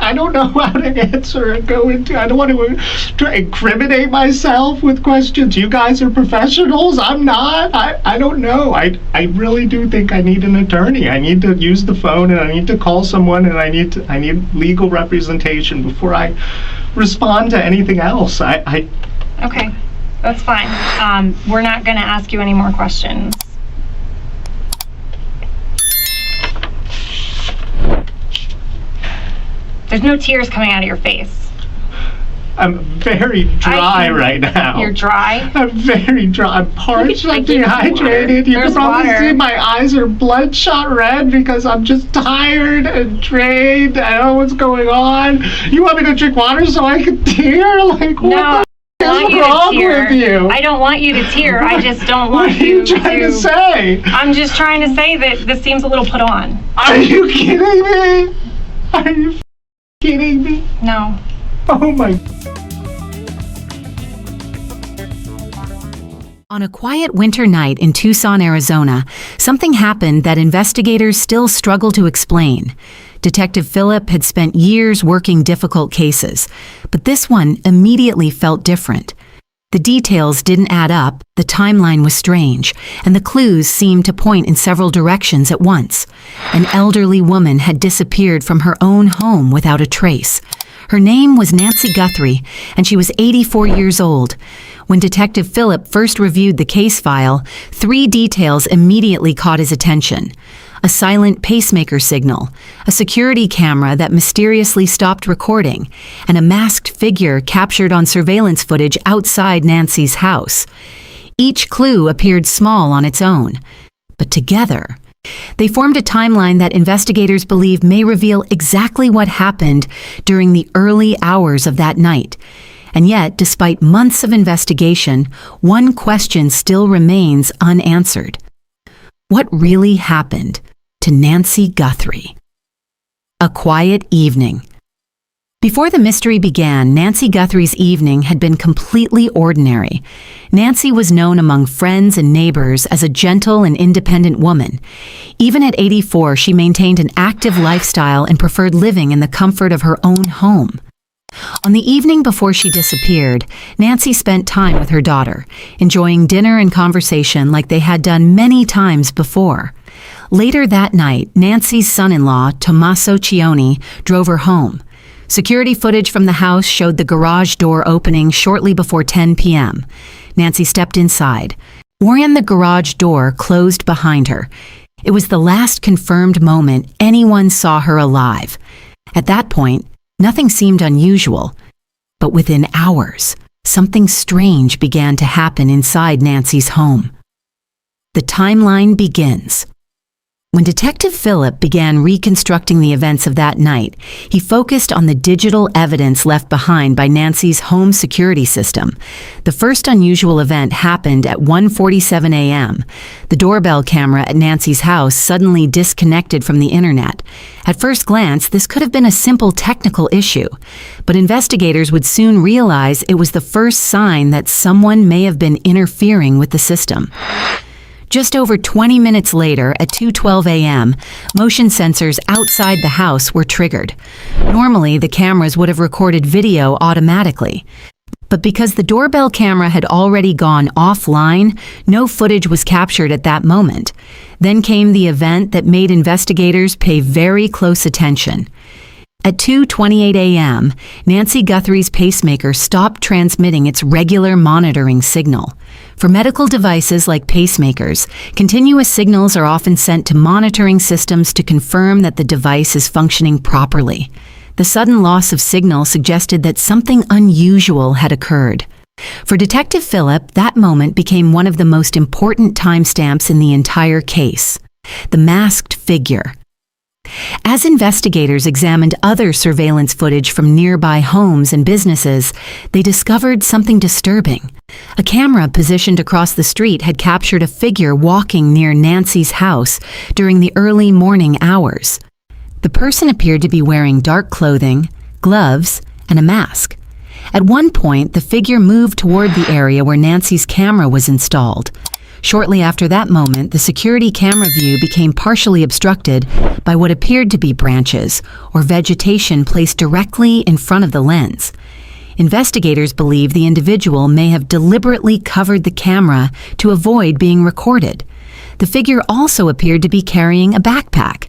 I don't know how to answer and go into. I don't want to incriminate myself with questions. You guys are professionals. I'm not. I don't know. I really do think I need an attorney. I need to use the phone, and I need to call someone, and I need legal representation before I respond to anything else. Okay, that's fine. We're not going to ask you any more questions. There's no tears coming out of your face. I'm very dry right now. You're dry? I'm very dry. I'm parched. I'm dehydrated. You can probably see my eyes are bloodshot red because I'm just tired and drained. I don't know what's going on. You want me to drink water so I can tear? Like, what the hell is wrong with you? I don't want you to tear. I just don't want you to... What are you trying to say? I'm just trying to say that this seems a little put on. Are you kidding me? Are you kidding me? No. Oh my... On a quiet winter night in Tucson, Arizona, something happened that investigators still struggle to explain. Detective Phillip had spent years working difficult cases, but this one immediately felt different. The details didn't add up, the timeline was strange, and the clues seemed to point in several directions at once. An elderly woman had disappeared from her own home without a trace. Her name was Nancy Guthrie, and she was 84 years old. When Detective Phillip first reviewed the case file, 3 details immediately caught his attention. A silent pacemaker signal, a security camera that mysteriously stopped recording, and a masked figure captured on surveillance footage outside Nancy's house. Each clue appeared small on its own, but together, they formed a timeline that investigators believe may reveal exactly what happened during the early hours of that night. And yet, despite months of investigation, one question still remains unanswered. What really happened to Nancy Guthrie? A quiet evening. Before the mystery began, Nancy Guthrie's evening had been completely ordinary. Nancy was known among friends and neighbors as a gentle and independent woman. Even at 84, she maintained an active lifestyle and preferred living in the comfort of her own home. On the evening before she disappeared, Nancy spent time with her daughter, enjoying dinner and conversation like they had done many times before. Later that night, Nancy's son-in-law, Tommaso Cioni, drove her home. Security footage from the house showed the garage door opening shortly before 10 p.m. Nancy stepped inside. The garage door closed behind her. It was the last confirmed moment anyone saw her alive. At that point, nothing seemed unusual. But within hours, something strange began to happen inside Nancy's home. The timeline begins. When Detective Phillip began reconstructing the events of that night, he focused on the digital evidence left behind by Nancy's home security system. The first unusual event happened at 1:47 a.m. The doorbell camera at Nancy's house suddenly disconnected from the internet. At first glance, this could have been a simple technical issue, but investigators would soon realize it was the first sign that someone may have been interfering with the system. Just over 20 minutes later, at 2:12 a.m., motion sensors outside the house were triggered. Normally, the cameras would have recorded video automatically. But because the doorbell camera had already gone offline, no footage was captured at that moment. Then came the event that made investigators pay very close attention. At 2:28 a.m., Nancy Guthrie's pacemaker stopped transmitting its regular monitoring signal. For medical devices like pacemakers, continuous signals are often sent to monitoring systems to confirm that the device is functioning properly. The sudden loss of signal suggested that something unusual had occurred. For Detective Phillip, that moment became one of the most important timestamps in the entire case. The masked figure. As investigators examined other surveillance footage from nearby homes and businesses, they discovered something disturbing. A camera positioned across the street had captured a figure walking near Nancy's house during the early morning hours. The person appeared to be wearing dark clothing, gloves, and a mask. At one point, the figure moved toward the area where Nancy's camera was installed. Shortly after that moment, the security camera view became partially obstructed by what appeared to be branches or vegetation placed directly in front of the lens. Investigators believe the individual may have deliberately covered the camera to avoid being recorded. The figure also appeared to be carrying a backpack.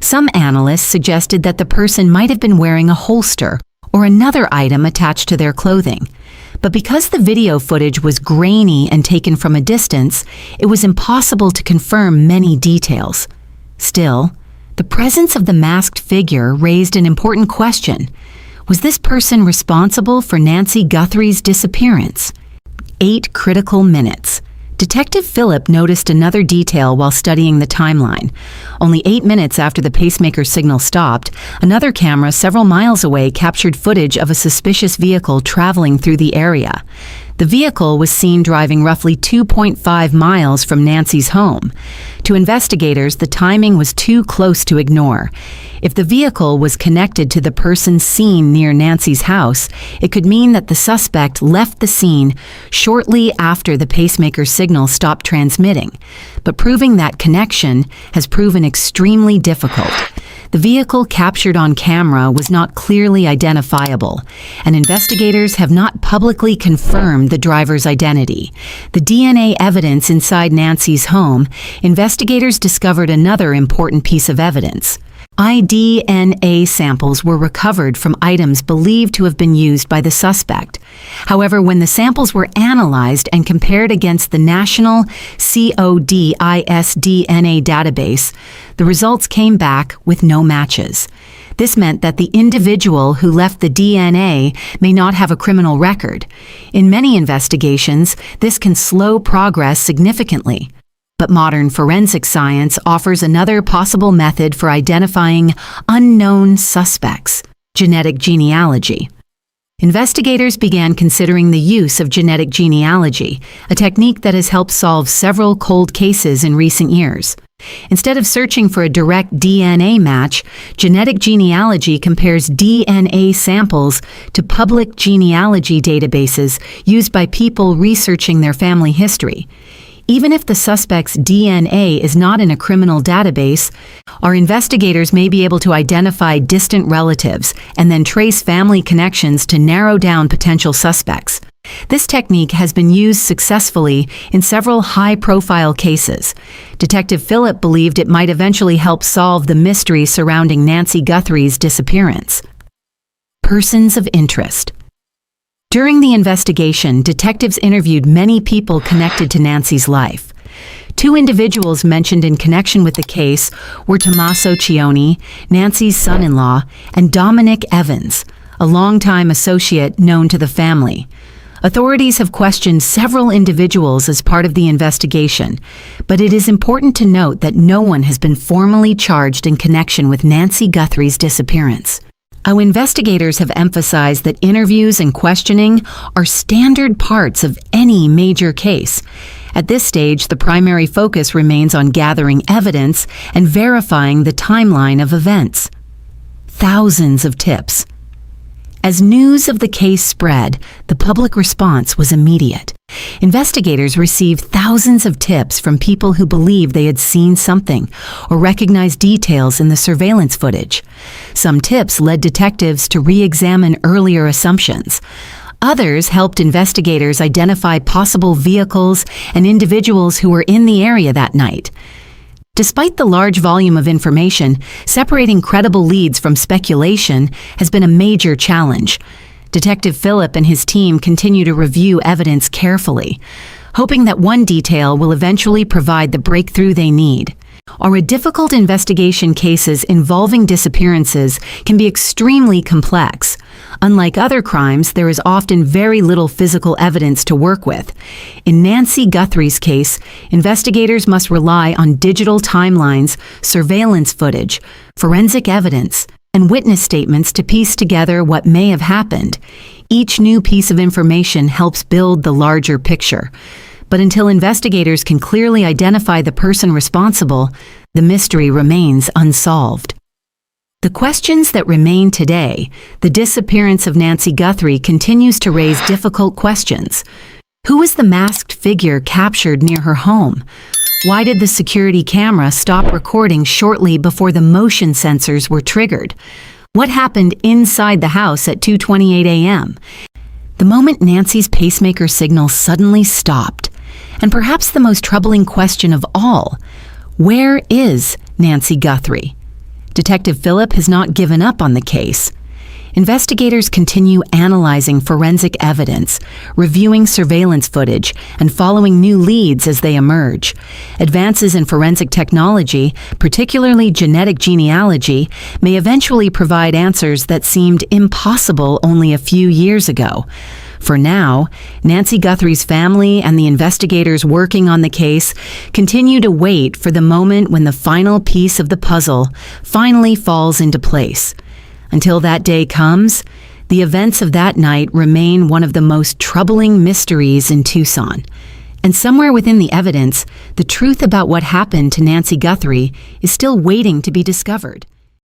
Some analysts suggested that the person might have been wearing a holster or another item attached to their clothing. But because the video footage was grainy and taken from a distance, it was impossible to confirm many details. Still, the presence of the masked figure raised an important question. Was this person responsible for Nancy Guthrie's disappearance? 8 critical minutes. Detective Phillip noticed another detail while studying the timeline. Only 8 minutes after the pacemaker signal stopped, another camera several miles away captured footage of a suspicious vehicle traveling through the area. The vehicle was seen driving roughly 2.5 miles from Nancy's home. To investigators, the timing was too close to ignore. If the vehicle was connected to the person seen near Nancy's house, it could mean that the suspect left the scene shortly after the pacemaker signal stopped transmitting. But proving that connection has proven extremely difficult. The vehicle captured on camera was not clearly identifiable, and investigators have not publicly confirmed the driver's identity. The DNA evidence inside Nancy's home, investigators discovered another important piece of evidence. iDNA samples were recovered from items believed to have been used by the suspect. However, when the samples were analyzed and compared against the National CODIS DNA database, the results came back with no matches. This meant that the individual who left the DNA may not have a criminal record. In many investigations, this can slow progress significantly. But modern forensic science offers another possible method for identifying unknown suspects: genetic genealogy. Investigators began considering the use of genetic genealogy, a technique that has helped solve several cold cases in recent years. Instead of searching for a direct DNA match, genetic genealogy compares DNA samples to public genealogy databases used by people researching their family history. Even if the suspect's DNA is not in a criminal database, our investigators may be able to identify distant relatives and then trace family connections to narrow down potential suspects. This technique has been used successfully in several high-profile cases. Detective Phillip believed it might eventually help solve the mystery surrounding Nancy Guthrie's disappearance. Persons of interest. During the investigation, detectives interviewed many people connected to Nancy's life. 2 individuals mentioned in connection with the case were Tommaso Cioni, Nancy's son-in-law, and Dominic Evans, a longtime associate known to the family. Authorities have questioned several individuals as part of the investigation, but it is important to note that no one has been formally charged in connection with Nancy Guthrie's disappearance. Our investigators have emphasized that interviews and questioning are standard parts of any major case. At this stage, the primary focus remains on gathering evidence and verifying the timeline of events. Thousands of tips. As news of the case spread, the public response was immediate. Investigators received thousands of tips from people who believed they had seen something or recognized details in the surveillance footage. Some tips led detectives to re-examine earlier assumptions. Others helped investigators identify possible vehicles and individuals who were in the area that night. Despite the large volume of information, separating credible leads from speculation has been a major challenge. Detective Phillip and his team continue to review evidence carefully, hoping that one detail will eventually provide the breakthrough they need. Our difficult investigation cases involving disappearances can be extremely complex. Unlike other crimes, there is often very little physical evidence to work with. In Nancy Guthrie's case, investigators must rely on digital timelines, surveillance footage, forensic evidence, and witness statements to piece together what may have happened. Each new piece of information helps build the larger picture. But until investigators can clearly identify the person responsible, the mystery remains unsolved. The questions that remain today, the disappearance of Nancy Guthrie continues to raise difficult questions. Who was the masked figure captured near her home? Why did the security camera stop recording shortly before the motion sensors were triggered? What happened inside the house at 2:28 a.m.? The moment Nancy's pacemaker signal suddenly stopped. And perhaps the most troubling question of all, where is Nancy Guthrie? Detective Phillip has not given up on the case. Investigators continue analyzing forensic evidence, reviewing surveillance footage, and following new leads as they emerge. Advances in forensic technology, particularly genetic genealogy, may eventually provide answers that seemed impossible only a few years ago. For now, Nancy Guthrie's family and the investigators working on the case continue to wait for the moment when the final piece of the puzzle finally falls into place. Until that day comes, the events of that night remain one of the most troubling mysteries in Tucson. And somewhere within the evidence, the truth about what happened to Nancy Guthrie is still waiting to be discovered.